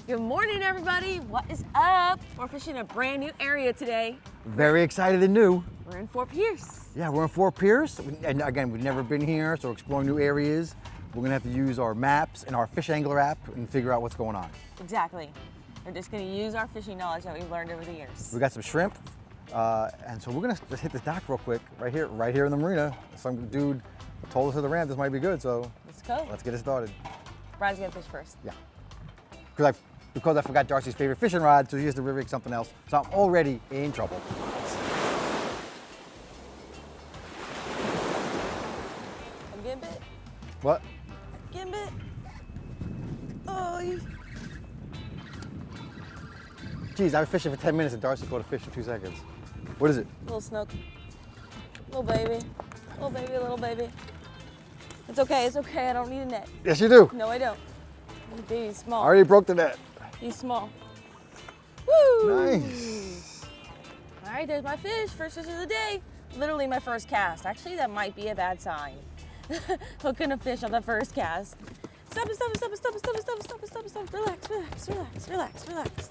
Good morning, everybody. What is up? We're fishing a brand new area today. Very excited and new. We're in Fort Pierce. Yeah, we're in Fort Pierce. And again, we've never been here, so we're exploring new areas. We're gonna have to use our maps and our fish angler app and figure out what's going on. Exactly. We're just gonna use our fishing knowledge that we've learned over the years. We got some shrimp, and so we're gonna just hit this dock real quick, right here in the marina. Some dude told us to the ramp this might be good, so Let's go. let's get it started. Brad's gonna fish first. Yeah, because I forgot Darcy's favorite fishing rod, so he has to rig something else. So I'm already in trouble. I'm getting bit. What? Getting bit. Oh, you. Geez, I was fishing for 10 minutes and Darcy caught a fish in 2 seconds. What is it? Little snook. Little baby. Little baby, little baby. It's okay, it's okay. I don't need a net. Yes, you do. No, I don't. He's small. I already broke the net. He's small. Woo! Nice. All right, there's my fish. First fish of the day. Literally my first cast. Actually, that might be a bad sign. Hooking a fish on the first cast. Stop it, stop it, stop it, stop it, stop it, stop it, stop it, stop it, stop it. Relax, relax, relax, relax, relax.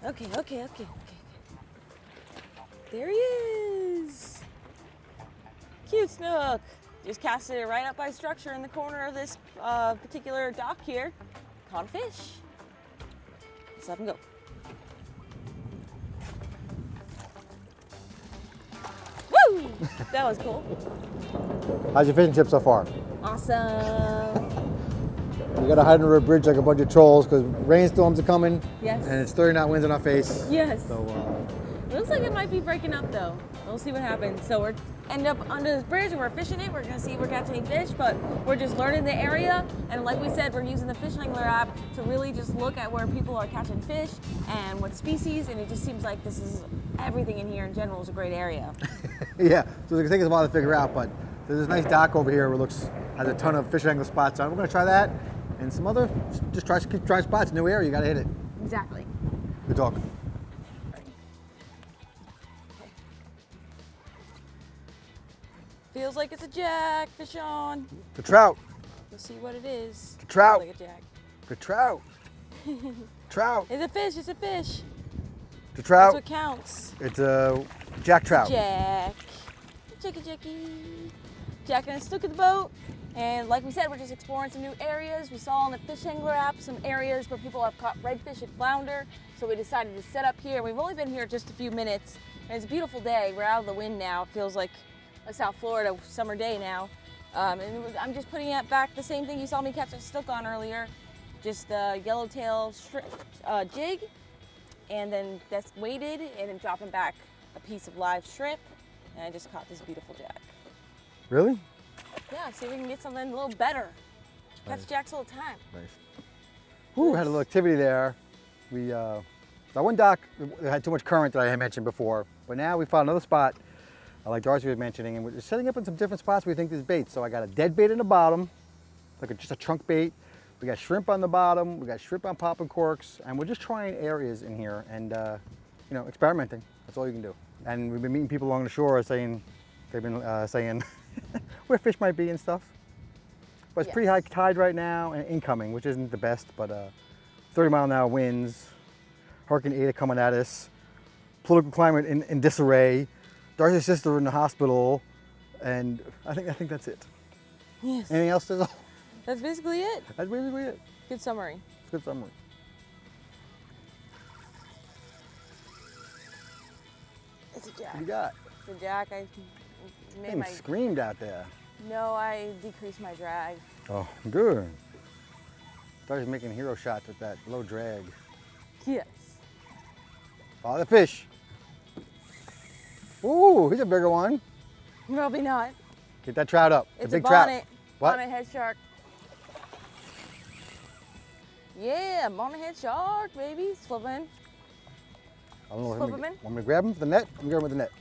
Okay. There he is. Cute snook. Just casted it right up by structure in the corner of this particular dock here. Caught a fish. Let's let him go. Woo! That was cool. How's your fishing trip so far? Awesome. We gotta hide under a bridge like a bunch of trolls because rainstorms are coming. Yes. And it's 30 knot winds in our face. Yes. So, It looks like it might be breaking up though. We'll see what happens. So we're end up under this bridge and we're fishing it. We're gonna see if we're catching any fish, but we're just learning the area. And like we said, we're using the fish angler app to really just look at where people are catching fish and what species. And it just seems like this is everything in here in general is a great area. yeah, so it's gonna take us a while to figure out, but there's this nice dock over here where has a ton of fish angler spots on. We're gonna try that and some other, keep trying spots, new area, you gotta hit it. Exactly. Good talk. Feels like it's a jack fish on. The trout. We'll see what it is. The trout. Feels like a jack. The trout. Trout. It's a fish, it's a fish. The trout. That's what counts. It's a jack trout. Jack. Jackie. Jack and a snook at the boat. And like we said, we're just exploring some new areas. We saw on the fish angler app some areas where people have caught redfish and flounder. So we decided to set up here. We've only been here just a few minutes. And it's a beautiful day. We're out of the wind now. It feels like a South Florida summer day now. I'm just putting it back the same thing you saw me catch a snook on earlier. Just a yellowtail jig. And then that's weighted and then dropping back a piece of live shrimp. And I just caught this beautiful jack. Really? Yeah, see if we can get something a little better. Catch jacks all the time. Nice. Ooh, had a little activity there. That one dock had too much current that I had mentioned before, but now we found another spot, like Darcy was mentioning, and we're just setting up in some different spots where we think there's bait. So I got a dead bait in the bottom, like just a chunk bait. We got shrimp on the bottom, we got shrimp on popping corks, and we're just trying areas in here and experimenting. That's all you can do. And we've been meeting people along the shore saying, they've been saying where fish might be and stuff. But it's pretty high tide right now and incoming, which isn't the best, but 30-mile-an-hour winds, Hurricane Ada coming at us, political climate in disarray, Darcy's sister in the hospital, and I think that's it. Yes. Anything else? That's basically it. That's basically it. Good summary. It's a good summary. It's a jack. What you got? It's a jack. I made Thing my... screamed out there. No, I decreased my drag. Oh, good. Darcy's making hero shots with that low drag. Yes. Oh, the fish. Ooh, he's a bigger one. Probably not. Get that trout up. It's the big a bonnet. trout. What? Bonnethead shark. Yeah, bonnethead shark, baby. Slipping. I don't know. Flip him in? Want me to grab him with the net? Let me grab him with the net.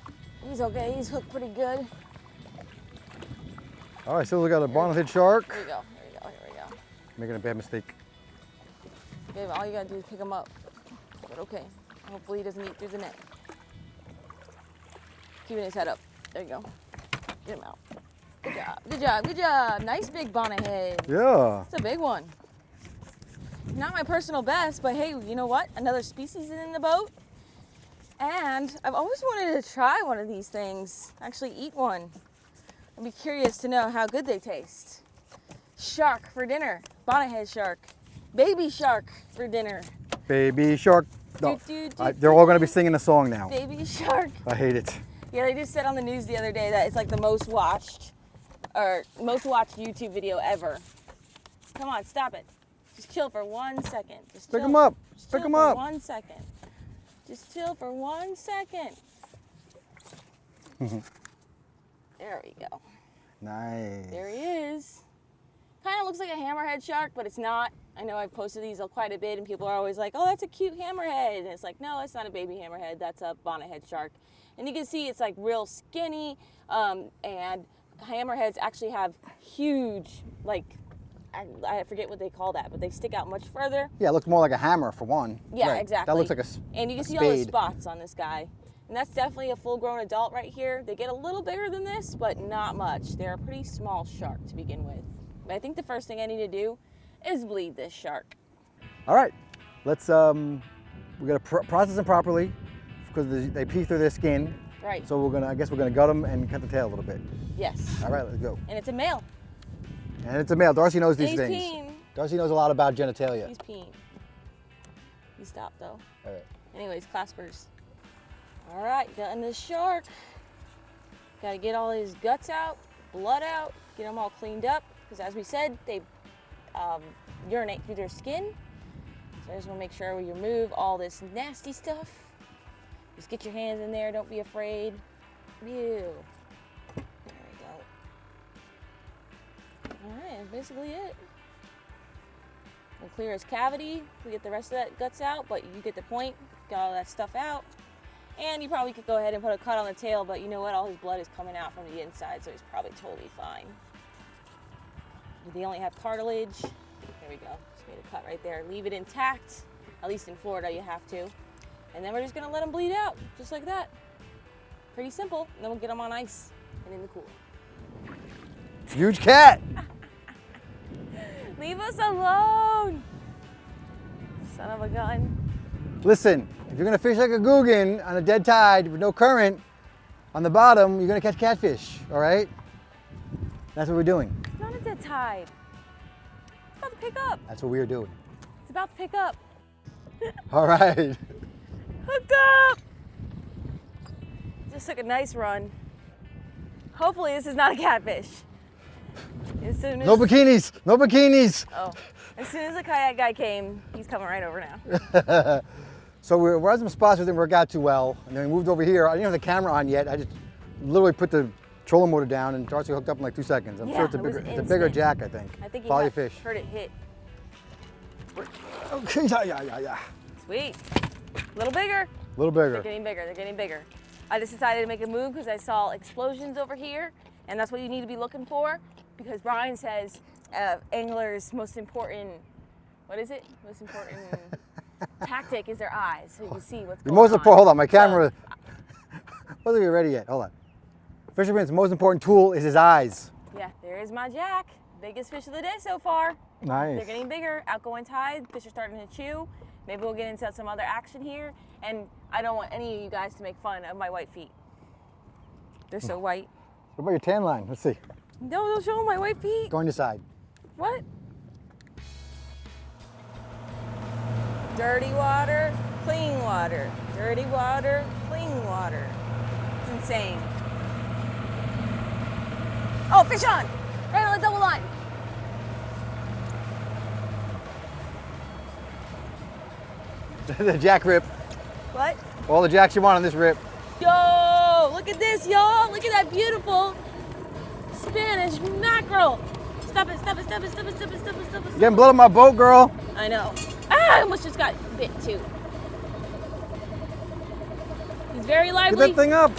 He's okay. He's hooked pretty good. All right, so we got a bonnethead shark. Here we go. Here we go. Here we go. Making a bad mistake. Babe, all you gotta do is pick him up. But okay. Hopefully he doesn't eat through the net. Keeping his head up. There you go. Get him out. Good job. Good job. Good job. Nice big bonnethead. Yeah. It's a big one. Not my personal best, but hey, you know what? Another species in the boat. And I've always wanted to try one of these things, actually eat one. I'd be curious to know how good they taste. Shark for dinner, bonnethead shark. Baby shark for dinner. Baby shark. No, Do, they're all going to be singing a song now. Baby shark. I hate it. Yeah, they just said on the news the other day that it's like the most watched YouTube video ever. Come on, stop it. Just chill for 1 second. Just Pick chill. them up. Just Pick chill them for up. 1 second. Just chill for 1 second. There we go. Nice. There he is. Kind of looks like a hammerhead shark, but it's not. I know I've posted these quite a bit, and people are always like, oh, that's a cute hammerhead. And it's like, no, that's not a baby hammerhead. That's a bonnethead shark. And you can see it's like real skinny, and hammerheads actually have huge, like, I forget what they call that, but they stick out much further. Yeah, it looks more like a hammer for one. Yeah, right. exactly. That looks like and you can see spade. all the spots on this guy. And that's definitely a full-grown adult right here. They get a little bigger than this, but not much. They're a pretty small shark to begin with. But I think the first thing I need to do is bleed this shark. All right, let's, we gotta process them properly because they pee through their skin. Right. So I guess we're gonna gut them and cut the tail a little bit. Yes. All right, let's go. And it's a male. And it's a male. Darcy knows these He's things. peeing. Darcy knows a lot about genitalia. He's peeing. He stopped though. All right. Anyways, claspers. All right, gutting this shark. Got to get all his guts out, blood out, get them all cleaned up. Because as we said, they urinate through their skin. So I just want to make sure we remove all this nasty stuff. Just get your hands in there. Don't be afraid. Ew. There we go. All right, that's basically it. We'll clear his cavity. We get the rest of that guts out, but you get the point. Got all that stuff out. And you probably could go ahead and put a cut on the tail, but you know what? All his blood is coming out from the inside, so he's probably totally fine. They only have cartilage. There we go. Just made a cut right there. Leave it intact. At least in Florida, you have to. And then we're just gonna let them bleed out, just like that. Pretty simple. And then we'll get them on ice and in the cooler. Huge cat. Leave us alone, son of a gun. Listen, if you're gonna fish like a googan on a dead tide with no current on the bottom, you're gonna catch catfish, all right? That's what we're doing. It's not a dead tide. It's about to pick up. That's what we're doing. It's about to pick up. All right. Hooked up. Just took a nice run. Hopefully this is not a catfish. As soon as, No bikinis, no bikinis. Oh, as soon as the kayak guy came, he's coming right over now. So we're at some spots that didn't work out too well, and then we moved over here. I didn't have the camera on yet. I just literally put the trolling motor down, and Darcy hooked up in like 2 seconds. I'm Yeah, sure it's a it was bigger instant. jack, I think. I think he Follow your fish. heard it hit. Okay, yeah. Sweet. A little bigger. A little They're bigger. getting bigger. They're getting bigger. I just decided to make a move because I saw explosions over here, and that's what you need to be looking for. Because Brian says anglers' most important, what is it? Most important tactic is their eyes, so you can see what's going on. Hold on, my camera wasn't even ready yet. Hold on. Fisherman's most important tool is his eyes. Yeah, there is my jack. Biggest fish of the day so far. Nice. They're getting bigger. Outgoing tide. Fish are starting to chew. Maybe we'll get into some other action here. And I don't want any of you guys to make fun of my white feet. They're so white. What about your tan line? Let's see. No, don't show them my white feet. Go on your side. What? Dirty water, clean water. Dirty water, clean water. It's insane. Oh, fish on! Right on the double line. The jack rip. What? All the jacks you want on this rip. Yo, look at this, y'all. Look at that beautiful Spanish mackerel. Stop it, stop it, stop it, stop it, stop it, stop it, stop it. You're getting blood on my boat, girl. I know. Ah, I almost just got bit too. He's very Get lively. that thing up.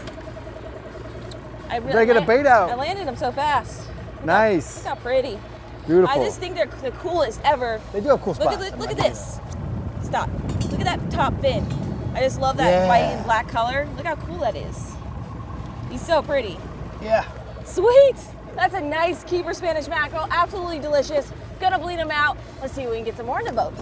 I really Better get a bait out. I landed him so fast. Nice. Look how pretty. Beautiful. I just think they're the coolest ever. They do have cool spots. Look at this. Stop. Look at that top fin. I just love that Yeah. white and black color. Look how cool that is. He's so pretty. Yeah. Sweet. That's a nice keeper Spanish mackerel. Absolutely delicious. Gonna bleed him out. Let's see if we can get some more in the boat.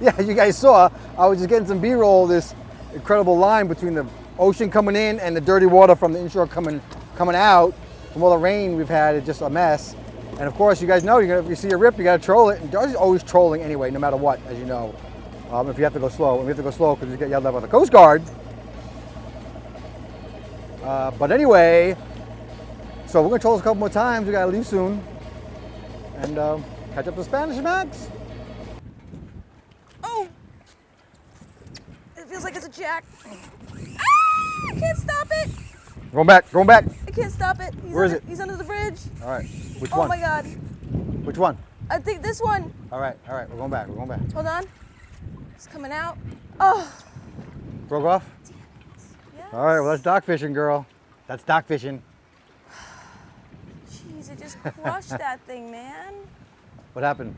Yeah, as you guys saw, I was just getting some B-roll of this incredible line between the ocean coming in and the dirty water from the inshore coming out. From all the rain we've had, it's just a mess. And of course, you guys know, if you see a rip, you gotta troll it. And Darcy's always trolling anyway, no matter what, as you know. If you have to go slow, and we have to go slow because we get yelled at by the Coast Guard. But anyway, so we're gonna troll this a couple more times. We gotta leave soon. And catch up to Spanish Max. Oh! It feels like it's a jack. Ah! I can't stop it! Going back. I can't stop it. Where is it? He's under the bridge. All right, which Oh one? my God. Which one? I think this one. All right, we're going back. Hold on. It's coming out. Oh. Broke off? Yes. All right, well, that's dock fishing, girl. That's dock fishing. Jeez, it just crushed that thing, man. What happened?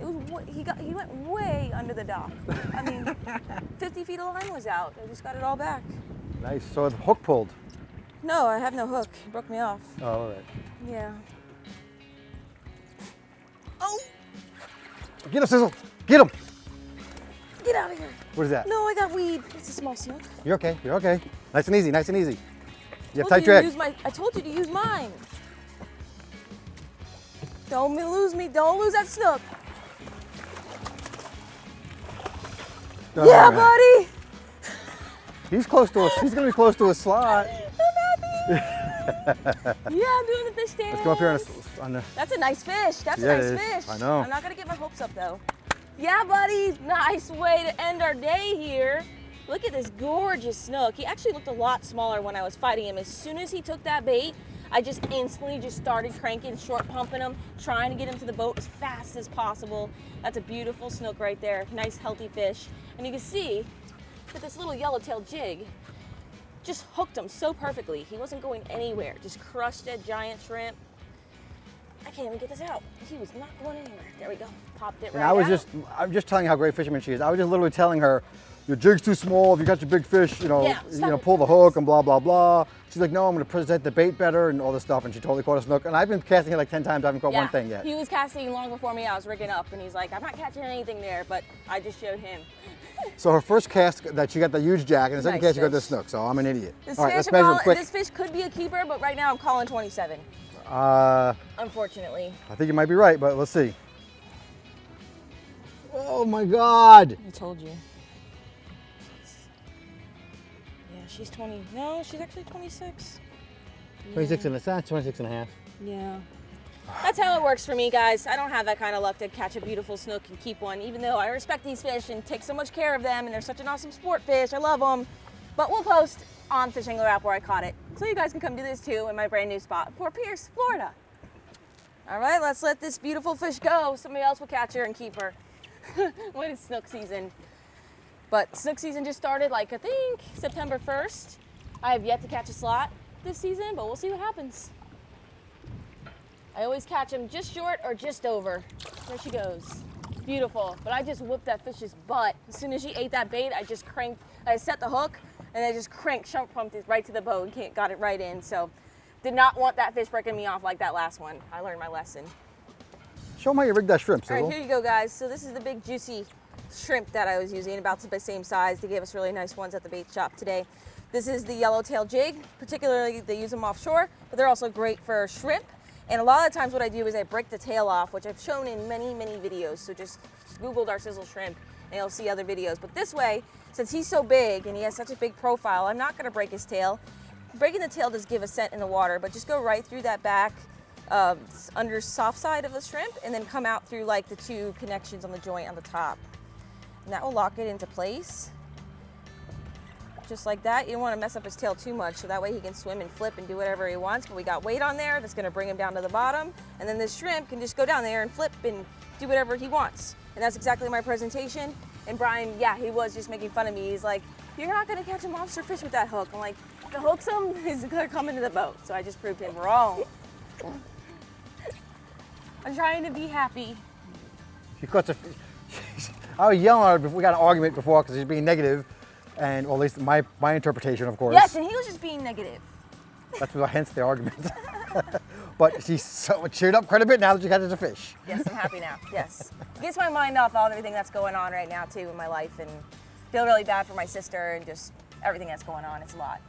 It was he went way under the dock. I mean, 50 feet of line was out. I just got it all back. Nice. So the hook pulled. No, I have no hook. He broke me off. Oh, all right. Yeah. Oh! Get him, Sizzle. Get him. Get out of here. What is that? No, I got weed. It's a small snook. You're okay. Nice and easy. You have I tight drag. I told you to use mine. Don't lose me. Don't lose that snook. Oh, yeah, man. buddy. He's close to us. He's gonna be close to a slot. I'm happy. Yeah, I'm doing the fish dance. Let's go up here on the. That's a nice fish. That's Yeah, a it nice is. fish. I know. I'm not gonna get my hopes up though. Yeah, buddy. Nice way to end our day here. Look at this gorgeous snook. He actually looked a lot smaller when I was fighting him. As soon as he took that bait, I just instantly started cranking, short pumping him, trying to get him to the boat as fast as possible. That's a beautiful snook right there. Nice, healthy fish. And you can see that this little yellowtail jig just hooked him so perfectly. He wasn't going anywhere. Just crushed that giant shrimp. I can't even get this out. He was not going anywhere. There we go. Popped it right out. I'm just telling you how great fisherman she is. I was just literally telling her, your jig's too small. If you catch a big fish, pull the hook and blah, blah, blah. She's like, no, I'm going to present the bait better and all this stuff. And she totally caught a snook. And I've been casting it like 10 times. I haven't caught one thing yet. He was casting long before me. I was rigging up. And he's like, I'm not catching anything there. But I just showed him. So her first cast that she got the huge jack, and the second Nice cast she got fish. this snook. So I'm an idiot. This All right, fish, let's measure him quick. This fish could be a keeper, but right now I'm calling 27. Unfortunately. I think you might be right, but let's see. Oh my God. I told you. Yeah, she's 20. No, she's actually 26. 26 and a half, 26 and a half. Yeah. That's how it works for me, guys. I don't have that kind of luck to catch a beautiful snook and keep one, even though I respect these fish and take so much care of them, and they're such an awesome sport fish. I love them. But we'll post on Fish Angler app where I caught it, so you guys can come do this too in my brand new spot, Fort Pierce, Florida. All right, let's let this beautiful fish go. Somebody else will catch her and keep her when it's snook season. But snook season just started, like, I think September 1st. I have yet to catch a slot this season, but we'll see what happens. I always catch them just short or just over. There she goes. Beautiful. But I just whooped that fish's butt. As soon as she ate that bait, I just cranked, I set the hook, and I just cranked, short pumped it right to the boat and got it right in. So did not want that fish breaking me off like that last one. I learned my lesson. Show them how you rigged that shrimp, All Sizzle. right, here you go, guys. So this is the big juicy shrimp that I was using, about the same size. They gave us really nice ones at the bait shop today. This is the yellowtail jig. Particularly, they use them offshore, but they're also great for shrimp. And a lot of times what I do is I break the tail off, which I've shown in many, many videos. So just Google Darcizzle shrimp and you'll see other videos. But this way, since he's so big and he has such a big profile, I'm not gonna break his tail. Breaking the tail does give a scent in the water, but just go right through that back under soft side of the shrimp and then come out through like the two connections on the joint on the top. And that will lock it into place. Just like that. You don't want to mess up his tail too much, so that way he can swim and flip and do whatever he wants. But we got weight on there that's going to bring him down to the bottom, and then this shrimp can just go down there and flip and do whatever he wants. And that's exactly my presentation. And Brian, yeah, he was just making fun of me. He's like, you're not going to catch a monster fish with that hook. I'm like, the hook's him, he's going to come into the boat. So I just proved him wrong. I'm trying to be happy. She caught a fish. I was yelling at her before we got an argument before because she's being negative. And, well, at least my interpretation, of course. Yes, and he was just being negative. That's hence the argument. but she's so cheered up quite a bit now that you catches a fish. Yes, I'm happy now. Yes. It gets my mind off all everything that's going on right now too in my life, and feel really bad for my sister and just everything that's going on. It's a lot.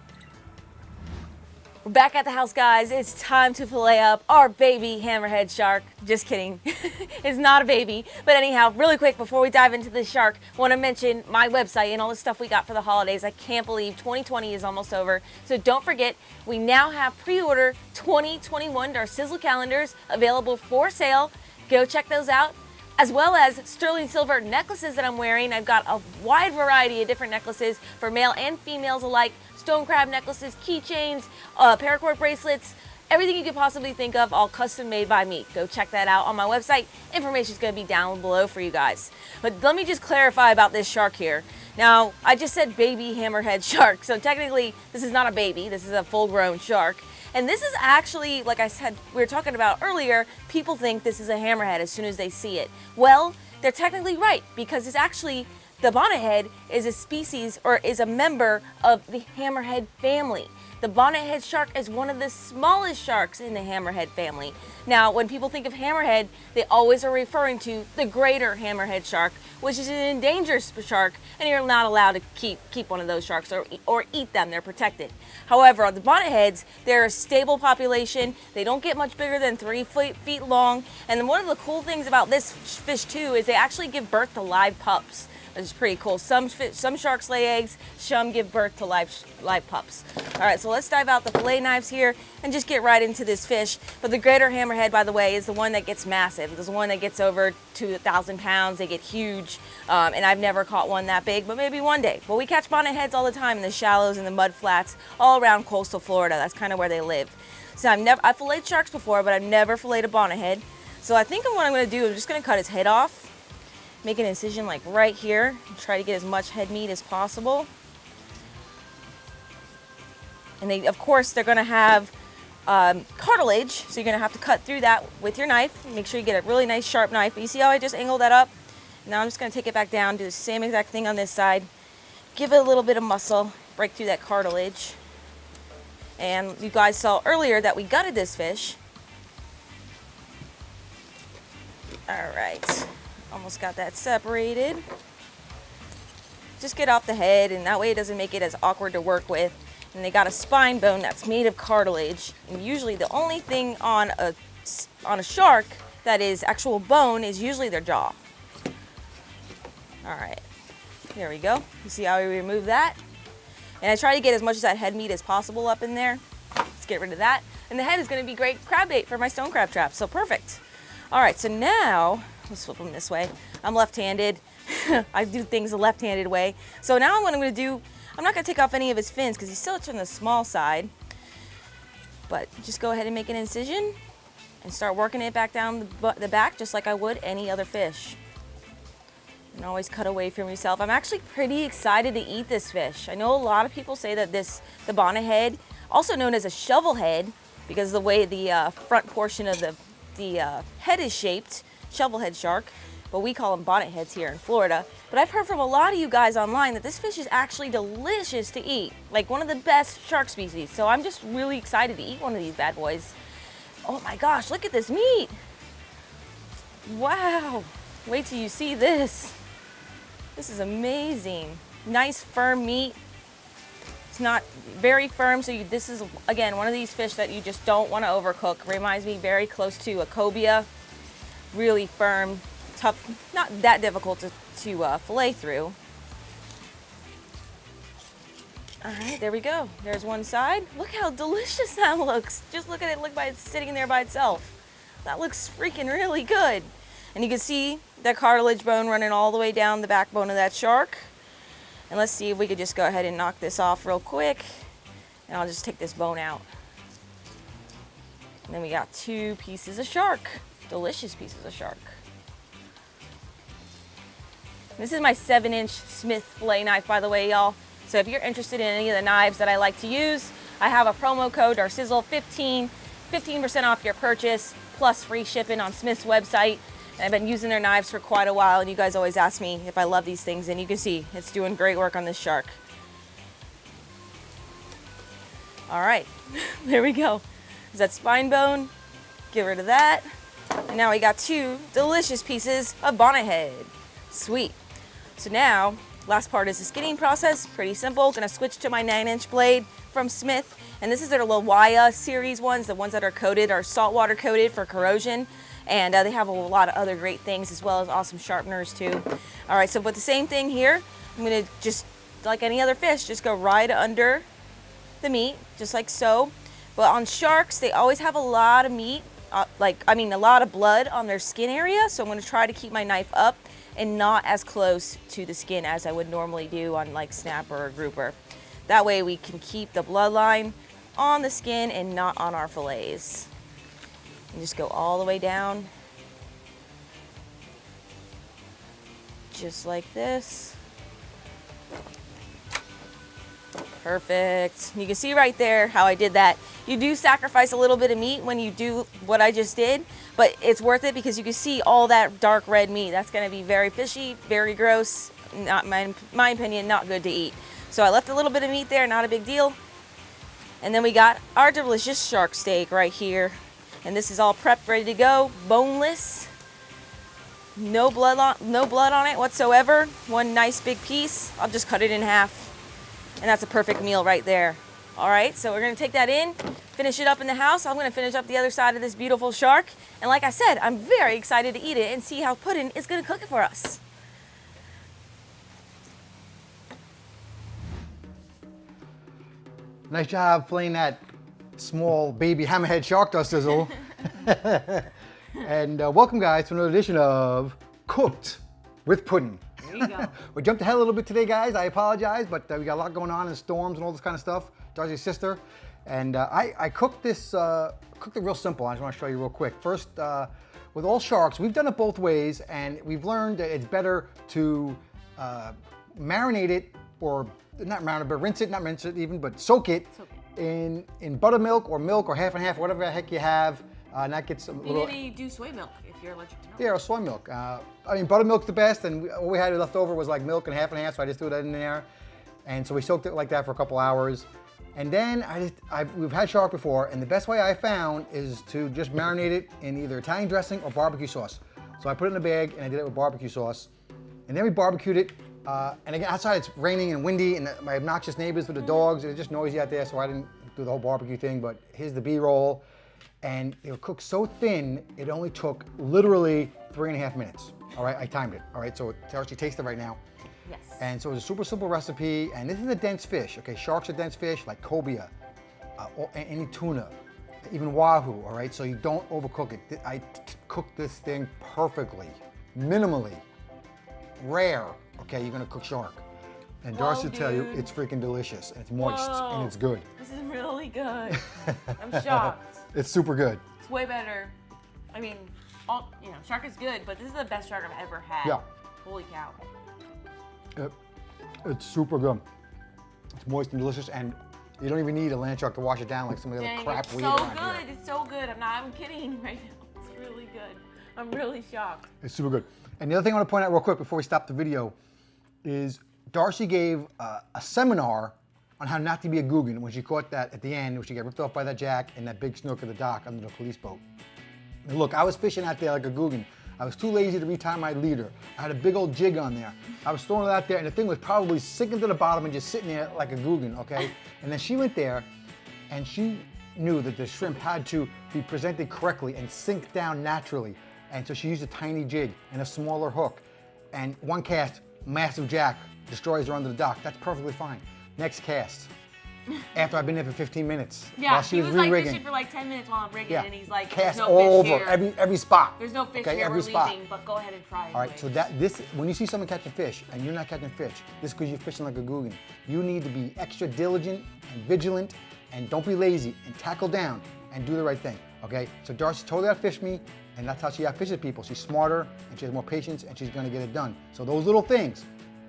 We're back at the house, guys. It's time to fillet up our baby hammerhead shark. Just kidding. It's not a baby. But anyhow, really quick before we dive into the shark, I want to mention my website and all the stuff we got for the holidays. I can't believe 2020 is almost over. So don't forget, we now have pre-order 2021, our Sizzle calendars available for sale. Go check those out. As well as sterling silver necklaces that I'm wearing. I've got a wide variety of different necklaces for male and females alike. Stone crab necklaces, keychains, paracord bracelets, everything you could possibly think of, all custom made by me. Go check that out on my website. Information is going to be down below for you guys. But let me just clarify about this shark here. Now, I just said baby hammerhead shark. So technically, this is not a baby. This is a full-grown shark. And this is actually, like I said, we were talking about earlier, people think this is a hammerhead as soon as they see it. Well, they're technically right, because it's actually, the bonnethead is a species, or is a member of the hammerhead family. The bonnethead shark is one of the smallest sharks in the hammerhead family. Now, when people think of hammerhead, they always are referring to the greater hammerhead shark, which is an endangered shark, and you're not allowed to keep one of those sharks or eat them. They're protected. However, the bonnetheads, they're a stable population. They don't get much bigger than 3 feet long. And then one of the cool things about this fish too is they actually give birth to live pups. Which is pretty cool. Some sharks lay eggs, some give birth to live pups. All right, so let's dive out the fillet knives here and just get right into this fish. But the greater hammerhead, by the way, is the one that gets massive. It's the one that gets over 2,000 pounds. They get huge, and I've never caught one that big, but maybe one day. But we catch bonnetheads all the time in the shallows and the mud flats all around coastal Florida. That's kind of where they live. So I've filleted sharks before, but I've never filleted a bonnethead. So I think what I'm going to do, I'm just going to cut his head off. Make an incision like right here and try to get as much head meat as possible. And they, of course, they're going to have cartilage, so you're going to have to cut through that with your knife. Make sure you get a really nice sharp knife. But you see how I just angled that up? Now I'm just going to take it back down, do the same exact thing on this side. Give it a little bit of muscle, break through that cartilage. And you guys saw earlier that we gutted this fish. All right. Almost got that separated. Just get off the head, and that way it doesn't make it as awkward to work with. And they got a spine bone that's made of cartilage. And usually the only thing on a shark that is actual bone is usually their jaw. All right, there we go. You see how we remove that? And I try to get as much of that head meat as possible up in there. Let's get rid of that. And the head is gonna be great crab bait for my stone crab trap, so perfect. All right, so now, let's flip them this way. I'm left-handed. I do things the left-handed way. So now what I'm gonna do, I'm not gonna take off any of his fins because he's still on the small side. But just go ahead and make an incision and start working it back down the back just like I would any other fish. And always cut away from yourself. I'm actually pretty excited to eat this fish. I know a lot of people say that the bonnethead, also known as a shovel head, because of the way the front portion of the head is shaped, shovel head shark, but we call them bonnet heads here in Florida. But I've heard from a lot of you guys online that this fish is actually delicious to eat, like one of the best shark species. So I'm just really excited to eat one of these bad boys. Oh my gosh, look at this meat. Wow, wait till you see this. This is amazing. Nice firm meat. It's not very firm, so this is, again, one of these fish that you just don't want to overcook. Reminds me very close to a cobia. Really firm, tough, not that difficult to fillet through. All right, there we go. There's one side. Look how delicious that looks. Just look at it, it's sitting there by itself. That looks freaking really good. And you can see that cartilage bone running all the way down the backbone of that shark. And let's see if we could just go ahead and knock this off real quick. And I'll just take this bone out. And then we got 2 pieces of shark. Delicious pieces of shark. This is my 7-inch Smith fillet knife, by the way, y'all. So if you're interested in any of the knives that I like to use, I have a promo code, DARCIZZLE15, 15% off your purchase, plus free shipping on Smith's website. And I've been using their knives for quite a while, and you guys always ask me if I love these things, and you can see it's doing great work on this shark. All right, there we go. There's that spine bone, Get rid of that. And now we got 2 delicious pieces of bonnethead. Sweet. So now, last part is the skinning process. Pretty simple. Gonna switch to my 9-inch blade from Smith. And this is their Lawaya series ones. The ones that are coated are saltwater coated for corrosion. And they have a lot of other great things as well as awesome sharpeners too. All right, so with the same thing here, I'm gonna just, like any other fish, just go right under the meat, just like so. But on sharks, they always have a lot of meat, a lot of blood on their skin area. So I'm gonna try to keep my knife up and not as close to the skin as I would normally do on like snapper or grouper. That way we can keep the bloodline on the skin and not on our fillets. And just go all the way down, just like this. Perfect. You can see right there how I did that. You do sacrifice a little bit of meat when you do what I just did, but it's worth it because you can see all that dark red meat. That's gonna be very fishy, very gross, not my opinion, not good to eat. So I left a little bit of meat there, not a big deal. And then we got our delicious shark steak right here. And this is all prepped, ready to go, boneless. No blood on it whatsoever. One nice big piece. I'll just cut it in half. And that's a perfect meal right there. All right, so we're gonna take that in, finish it up in the house. I'm gonna finish up the other side of this beautiful shark. And like I said, I'm very excited to eat it and see how Puddin is gonna cook it for us. Nice job playing that small baby hammerhead shark dust sizzle. And welcome guys to another edition of Cooked with Puddin. There you go. We jumped ahead a little bit today, guys. I apologize, but we got a lot going on and storms and all this kind of stuff. Darcy's sister. And I cooked this, cooked it real simple. I just want to show you real quick. First, with all sharks, we've done it both ways, and we've learned that it's better to marinate it, or not marinate, but rinse it even, but soak it in buttermilk or milk or half and half, whatever the heck you have. And that gets a little... You do soy milk if you're allergic to milk. Yeah, or soy milk. I mean, buttermilk's the best, and all we had left over was like milk and half, so I just threw that in there. And so we soaked it like that for a couple hours. And then we've had shark before, and the best way I found is to just marinate it in either Italian dressing or barbecue sauce. So I put it in a bag, and I did it with barbecue sauce. And then we barbecued it. And again, outside it's raining and windy, and my obnoxious neighbors with the dogs, it's just noisy out there, so I didn't do the whole barbecue thing, but here's the B-roll. And they were cooked so thin, it only took literally 3.5 minutes. All right, I timed it. All right, so Darcy, taste it right now. Yes. And so it's a super simple recipe, and this is a dense fish. Okay, sharks are dense fish, like cobia, any tuna, even wahoo. All right, so you don't overcook it. I cooked this thing perfectly, minimally, rare. Okay, you're gonna cook shark. And Darcy will tell you, it's freaking delicious, and it's moist, and it's good. This is really good. I'm shocked. It's super good. It's way better. I mean, shark is good, but this is the best shark I've ever had. Yeah. Holy cow. It's super good. It's moist and delicious, and you don't even need a land shark to wash it down like some of the other crap we eat around here. It's so good. I'm kidding right now. It's really good. I'm really shocked. It's super good. And the other thing I want to point out real quick before we stop the video is Darcy gave a seminar on how not to be a Googan when she caught that at the end, when she got ripped off by that jack and that big snook at the dock under the police boat. And look, I was fishing out there like a Googan. I was too lazy to retie my leader. I had a big old jig on there. I was throwing it out there, and the thing was probably sinking to the bottom and just sitting there like a Googan, okay? And then she went there, and she knew that the shrimp had to be presented correctly and sink down naturally. And so she used a tiny jig and a smaller hook. And one cast, massive jack, destroys her under the dock. That's perfectly fine. Next cast. After I've been there for 15 minutes. Yeah, while she was re-rigging. like fishing for like 10 minutes while I'm rigging, and he's like, cast there's no all fish over, here. every spot. There's no fish okay, here, every we're spot. leaving, but go ahead and try it. All right, so when you see someone catching fish and you're not catching fish, this is because you're fishing like a Googan. You need to be extra diligent and vigilant, and don't be lazy, and tackle down and do the right thing, okay? So Darcy totally outfished me, and that's how she outfishes people. She's smarter, and she has more patience, and she's gonna get it done. So those little things,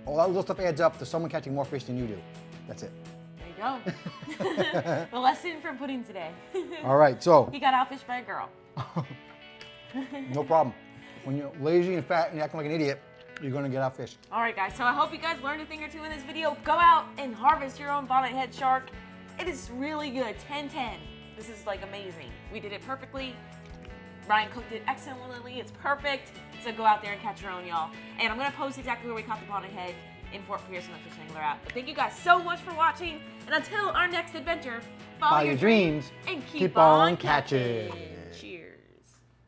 all that little stuff adds up to someone catching more fish than you do. That's it. There you go. The lesson from Puddin today. All right, so. He got outfished by a girl. No problem. When you're lazy and fat and acting like an idiot, you're gonna get outfished. All right, guys, so I hope you guys learned a thing or two in this video. Go out and harvest your own bonnethead shark. It is really good, 10-10. This is like amazing. We did it perfectly. Ryan cooked it excellently. It's perfect. So go out there and catch your own, y'all. And I'm going to post exactly where we caught the bonnethead in Fort Pierce on the Fish Angler app. But thank you guys so much for watching. And until our next adventure, follow your dreams and keep on catching.